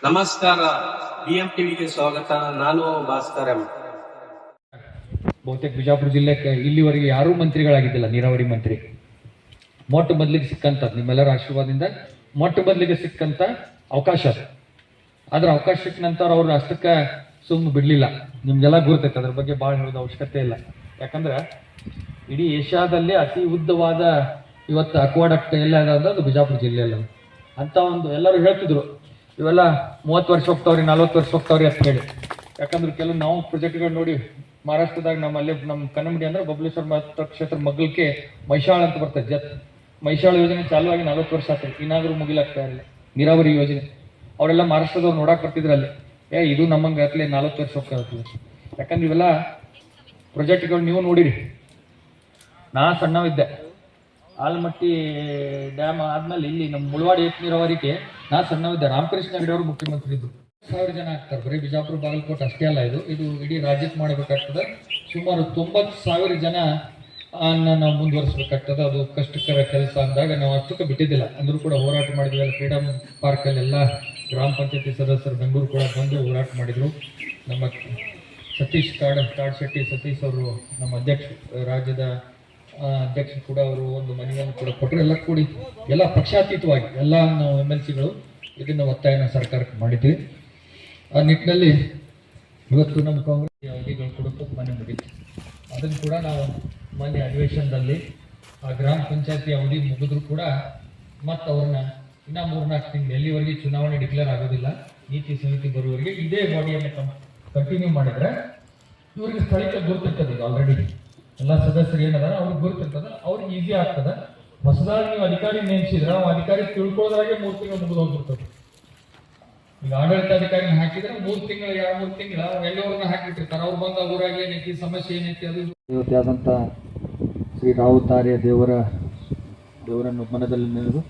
ನಮಸ್ಕಾರ. BM ಟಿವಿಗೆ ಸ್ವಾಗತ. ನಾನು ಭಾಸ್ಕರ್ ಎಂ. ಬಹುತೇಕ ಬಿಜಾಪುರ ಜಿಲ್ಲೆಗೆ ಇಲ್ಲಿವರೆಗೆ ಯಾರೂ ಮಂತ್ರಿಗಳಾಗಿದ್ದಿಲ್ಲ, ನೀರಾವರಿ ಮಂತ್ರಿ. ಮೊಟ್ಟ ಮೊದಲಿಗೆ ಸಿಕ್ಕಂತ ನಿಮ್ಮೆಲ್ಲರ ಆಶೀರ್ವಾದದಿಂದ ಮೊಟ್ಟ ಮೊದಲಿಗೆ ಸಿಕ್ಕಂತ ಅವಕಾಶ ಅದು. ಆದ್ರೆ ಅವಕಾಶ ಸಿಕ್ಕ ನಂತರ ಅವ್ರು ಅಷ್ಟಕ್ಕೆ ಸುಮ್ಮನೆ ಬಿಡ್ಲಿಲ್ಲ. ನಿಮ್ಗೆಲ್ಲ ಗುರುತೈತೆ, ಅದ್ರ ಬಗ್ಗೆ ಭಾಳ ಹೇಳೋದು ಅವಶ್ಯಕತೆ ಇಲ್ಲ. ಯಾಕಂದ್ರೆ ಇಡೀ ಏಷ್ಯಾದಲ್ಲೇ ಅತಿ ಉದ್ದವಾದ ಇವತ್ತು ಅಕ್ವಾಡಕ್ಟ್ ಎಲ್ಲ ಅದ ಅದು ಬಿಜಾಪುರ ಜಿಲ್ಲೆಯಲ್ಲಿ. ಅಂತ ಒಂದು ಎಲ್ಲರೂ ಹೇಳ್ತಿದ್ರು ಇವೆಲ್ಲ 30 ವರ್ಷ ಹೋಗ್ತಾವ್ರಿ, 40 ವರ್ಷ ಹೋಗ್ತಾವ್ರಿ ಅಂತ ಹೇಳಿ. ಯಾಕಂದ್ರೆ ಕೆಲವು ನಾವು ಪ್ರಾಜೆಕ್ಟ್ಗಳು ನೋಡಿ ಮಹಾರಾಷ್ಟ್ರದಾಗ ನಮ್ಮ ಕನ್ನಂಬಡಿ ಅಂದ್ರೆ ಬಬಲೇಶ್ವರ ಕ್ಷೇತ್ರ ಮಗ್ಗಲ್ಕೆ ಮೈಶಾಳ ಅಂತ ಬರ್ತದೆ. ಮೈಶಾಳ ಯೋಜನೆ ಚಾಲು ಆಗಿ 40 ವರ್ಷ ಆಗ್ತದೆ, ಇನ್ನಾದ್ರೂ ಮುಗಿಲಾಗ್ತಾ ಇರಲಿಲ್ಲ ನೀರಾವರಿ ಯೋಜನೆ. ಅವರೆಲ್ಲ ಮಹಾರಾಷ್ಟ್ರದವ್ರು ನೋಡಕ್ ಬರ್ತಿದ್ರು ಅಲ್ಲಿ. ಇದು ನಮ್ಮಂಗೆ ಅತ್ಲೆ 40 ವರ್ಷ ಹೋಗ್ತಾ. ಯಾಕಂದ್ರೆ ಇವೆಲ್ಲ ಪ್ರಾಜೆಕ್ಟ್ಗಳು ನೀವು ನೋಡಿರಿ. ನಾ ಸಣ್ಣವಿದ್ದೆ, ಆಲಮಟ್ಟಿ ಡ್ಯಾಮ್ ಆದ್ಮೇಲೆ ಇಲ್ಲಿ ನಮ್ಮ ಮುಳವಾಡಿ ಏತ ನೀರಾವರಿಗೆ ನಾ ಸಣ್ಣವಿದ್ದೆ. ರಾಮಕೃಷ್ಣ ಹೆಗಡೆ ಅವರು ಮುಖ್ಯಮಂತ್ರಿ ಇದ್ರು. 1000 ಜನ ಆಗ್ತಾರೆ. ಬರೀ ಬಿಜಾಪುರ ಬಾಗಲಕೋಟೆ ಅಷ್ಟೇ ಅಲ್ಲ, ಇದು ಇಡೀ ರಾಜ್ಯಕ್ಕೆ ಮಾಡಬೇಕಾಗ್ತದೆ. ಸುಮಾರು 90,000 ಜನ ನಾವು ಮುಂದುವರಿಸಬೇಕಾಗ್ತದೆ. ಅದು ಕಷ್ಟಕರ ಕೆಲಸ ಅಂದಾಗ ನಾವು ಅಷ್ಟಕ್ಕೆ ಬಿಟ್ಟಿದ್ದಿಲ್ಲ. ಅಂದ್ರೂ ಕೂಡ ಹೋರಾಟ ಮಾಡಿದ್ವಿ. ಫ್ರೀಡಮ್ ಪಾರ್ಕಲ್ಲಿ ಎಲ್ಲ ಗ್ರಾಮ ಪಂಚಾಯತಿ ಸದಸ್ಯರು ಬೆಂಗಳೂರು ಕೂಡ ಬಂದು ಹೋರಾಟ ಮಾಡಿದ್ರು. ನಮ್ಮ ಸತೀಶ್ ಕಾಡ್ಶೆಟ್ಟಿ ಸತೀಶ್ ಅವರು ನಮ್ಮ ರಾಜ್ಯದ ಅಧ್ಯಕ್ಷರು ಕೂಡ ಅವರು ಒಂದು ಮನವಿಯನ್ನು ಕೂಡ ಕೊಟ್ಟರು. ಎಲ್ಲ ಕೂಡಿ ಎಲ್ಲ ಪಕ್ಷಾತೀತವಾಗಿ ಎಲ್ಲ ನಾವು MLCಗಳು ಇದನ್ನು ಒತ್ತಾಯನ ಸರ್ಕಾರಕ್ಕೆ ಮಾಡಿದ್ವಿ. ಆ ನಿಟ್ಟಿನಲ್ಲಿ ಇವತ್ತು ನಮ್ಮ ಕಾಂಗ್ರೆಸ್ ಅವಧಿಗಳು ಕೂಡ ಮನೆ ಮುಗಿತು. ಅದನ್ನು ಕೂಡ ನಾವು ಮೊನ್ನೆ ಅಧಿವೇಶನದಲ್ಲಿ ಆ ಗ್ರಾಮ ಪಂಚಾಯತಿ ಅವಧಿ ಮುಗಿದ್ರು ಕೂಡ ಮತ್ತು ಅವ್ರನ್ನ ಇನ್ನೂ 3-4 ತಿಂಗಳು ಎಲ್ಲಿವರೆಗೆ ಚುನಾವಣೆ ಡಿಕ್ಲೇರ್ ಆಗೋದಿಲ್ಲ, ನೀತಿ ಸಮಿತಿ ಬರುವವರೆಗೆ ಇದೇ ಬಾಡಿಯನ್ನು ಕಂಟಿನ್ಯೂ ಮಾಡಿದ್ರೆ ಇವ್ರಿಗೆ ಸ್ಥಳೀಯ ಗುರುತಿರ್ತದೆ. ಈಗ ಆಲ್ರೆಡಿ ಎಲ್ಲ ಸದಸ್ಯರು ಏನದಾರ ಅವ್ರಿಗೆ ಗುರುತಿರ್ತದೆ, ಅವ್ರಿಗೆ ಈಸಿ ಆಗ್ತದೆ. ಹೊಸದಾಗಿ ನೀವು ಅಧಿಕಾರಿ ನೇಮಿಸಿದ್ರೆ ಆ ಅಧಿಕಾರಿ ತಿಳ್ಕೊಳ್ಳೋದ್ರಾಗೆ 3 ತಿಂಗಳು ಮುಗಿದು ಹೋಗ್ಬಿಡ್ತದೆ. ಈಗ ಆಡಳಿತಾಧಿಕಾರಿನ ಹಾಕಿದ್ರೆ 3 ತಿಂಗಳು 2-3 ತಿಂಗಳ ಎಲ್ಲವರನ್ನ ಹಾಕಿಬಿಟ್ಟಿರ್ತಾರೆ. ಅವ್ರು ಬಂದ ಊರಾಗಿ ಏನೈತಿ ಸಮಸ್ಯೆ ಏನೈತಿ ಅದು ಇವತ್ತಾದಂಥ ಶ್ರೀ ರಾವುತಾರ್ಯ ದೇವರನ್ನು ಮನದಲ್ಲಿ ನೆನೆದು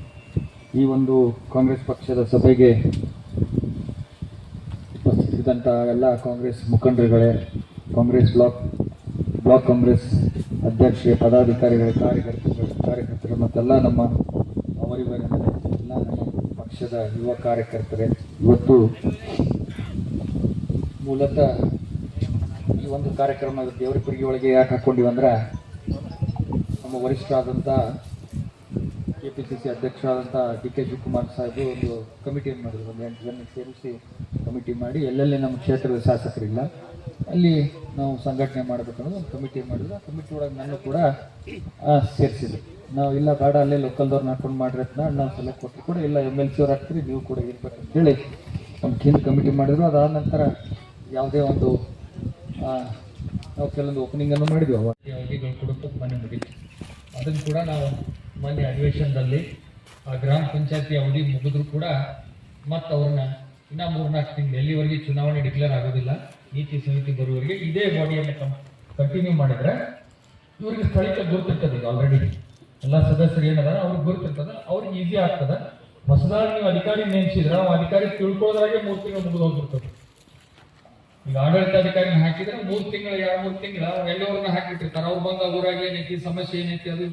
ಈ ಒಂದು ಕಾಂಗ್ರೆಸ್ ಪಕ್ಷದ ಸಭೆಗೆ ಉಪಸ್ಥಿತಿದಂಥ ಎಲ್ಲ ಕಾಂಗ್ರೆಸ್ ಮುಖಂಡರುಗಳೇ, ಕಾಂಗ್ರೆಸ್ ಬ್ಲಾಕ್ ಕಾಂಗ್ರೆಸ್ ಅಧ್ಯಕ್ಷ ಪದಾಧಿಕಾರಿಗಳೇ, ಕಾರ್ಯಕರ್ತರು ಮತ್ತೆಲ್ಲ ನಮ್ಮ ಅವರಿವರಿಂದ ಎಲ್ಲ ನಮ್ಮ ಪಕ್ಷದ ಯುವ ಕಾರ್ಯಕರ್ತರೇ, ಇವತ್ತು ಮೂಲತಃ ಈ ಒಂದು ಕಾರ್ಯಕ್ರಮ ದೇವರಪುರಿಗೆ ಒಳಗೆ ಯಾಕೆ ಹಾಕ್ಕೊಂಡಿವಂದ್ರೆ ನಮ್ಮ ವರಿಷ್ಠರಾದಂಥ KPCC ಅಧ್ಯಕ್ಷರಾದಂಥ DK ಶಿವಕುಮಾರ್ ಸಾಹೇಬರು ಒಂದು ಕಮಿಟಿಯನ್ನು ಮಾಡಿದ್ರು. ಒಂದು 8 ಜನ ಸೇರಿಸಿ ಕಮಿಟಿ ಮಾಡಿ ಎಲ್ಲೆಲ್ಲಿ ನಮ್ಮ ಕ್ಷೇತ್ರದ ಶಾಸಕರಿಲ್ಲ ಅಲ್ಲಿ ನಾವು ಸಂಘಟನೆ ಮಾಡಬೇಕನ್ನೋದು ಒಂದು ಕಮಿಟಿ ಮಾಡಿದ್ರು. ಆ ಕಮಿಟಿ ಒಳಗೆ ನಾನು ಕೂಡ ಸೇರಿಸಿದ್ವಿ. ನಾವು ಇಲ್ಲ ಬೇಡ ಅಲ್ಲೇ ಲೋಕಲ್ದವ್ರನ್ನ ಹಾಕೊಂಡು ಮಾಡ್ರಿ ಅಂತ ನಾವು ಸಲಹೆ ಕೊಟ್ಟರು ಕೂಡ ಇಲ್ಲ MLC ಅವ್ರು ಹಾಕ್ತೀರಿ, ನೀವು ಕೂಡ ಇರ್ಬೇಕಂತೇಳಿ ಒಂದು ಕಮಿಟಿ ಮಾಡಿದ್ರು. ಅದಾದ ನಂತರ ಯಾವುದೇ ಒಂದು ನಾವು ಕೆಲವೊಂದು ಓಪನಿಂಗನ್ನು ಮಾಡಿದ್ವಿ. ಅವಧಿಗಳು ಕೂಡ ಮನೆ ಮುಗಿತು. ಅದನ್ನು ಕೂಡ ನಾವು ಮೊನ್ನೆ ಅಧಿವೇಶನದಲ್ಲಿ ಆ ಗ್ರಾಮ ಪಂಚಾಯತಿ ಅವಧಿ ಮುಗಿದ್ರು ಕೂಡ ಮತ್ತು ಅವ್ರನ್ನ ಇನ್ನೂ 3-4 ತಿಂಗಳು ಎಲ್ಲಿವರೆಗೆ ಚುನಾವಣೆ ಡಿಕ್ಲೇರ್ ಆಗೋದಿಲ್ಲ, ನೀತಿ ಸಮಿತಿ ಬರುವವರೆಗೆ ಇದೇ ಬಾಡಿಯನ್ನು ಕಂಟಿನ್ಯೂ ಮಾಡಿದ್ರೆ ಇವ್ರಿಗೆ ಸ್ಥಳೀಯ ಗುರುತಿರ್ತದೆ. ಈಗ ಆಲ್ರೆಡಿ ಎಲ್ಲ ಸದಸ್ಯರು ಏನದಾರ ಅವ್ರಿಗೆ ಗುರುತಿರ್ತದೆ, ಅವ್ರಿಗೆ ಈಸಿ ಆಗ್ತದೆ. ಹೊಸದಾಗಿ ನೀವು ಅಧಿಕಾರಿ ನೇಮಿಸಿದ್ರೆ ಆ ಅಧಿಕಾರಿ ತಿಳ್ಕೊಳ್ಳೋದ್ರಾಗೆ 3 ತಿಂಗಳು ಮುಗಿದು ಹೋಗ್ಬಿಡ್ತದೆ. ಈಗ ಆಡಳಿತಾಧಿಕಾರಿನ ಹಾಕಿದ್ರೆ 3 ತಿಂಗಳು 2-3 ತಿಂಗಳ ಎಲ್ಲವರನ್ನ ಹಾಕಿಬಿಟ್ಟಿರ್ತಾರೆ. ಅವ್ರು ಬಂದ ಊರಾಗಿ ಏನೈತಿ ಸಮಸ್ಯೆ ಏನೈತಿ ಅದು